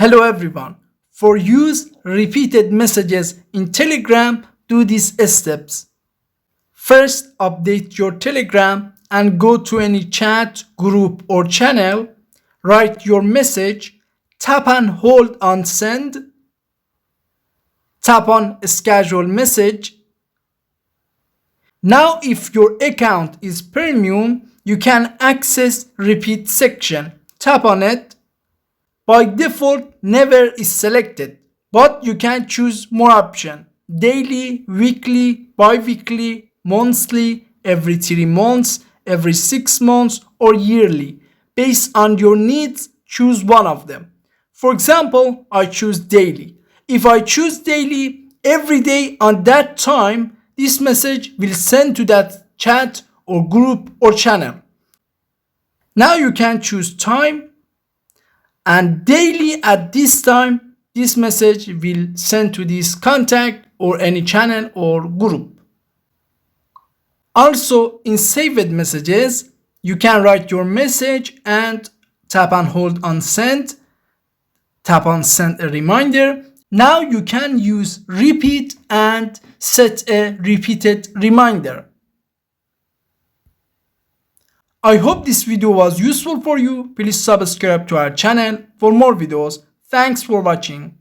Hello everyone. For use repeated messages in Telegram, do these steps. First, update your Telegram and go to any chat, group or channel. Write your message. Tap and hold on send. Tap on schedule message. Now if your account is premium, you can access repeat section. Tap on it. By default, never is selected, but you can choose more options. Daily, weekly, bi-weekly, monthly, every 3 months, every 6 months, or yearly. Based on your needs, choose one of them. For example, I choose daily. If I choose daily, every day on that time, this message will send to that chat or group or channel. Now you can choose time, and daily at this time, this message will send to this contact or any channel or group. Also, in saved messages, you can write your message and tap and hold on send. Tap on send a reminder. Now you can use repeat and set a repeated reminder. I hope this video was useful for you. Please subscribe to our channel for more videos. Thanks for watching.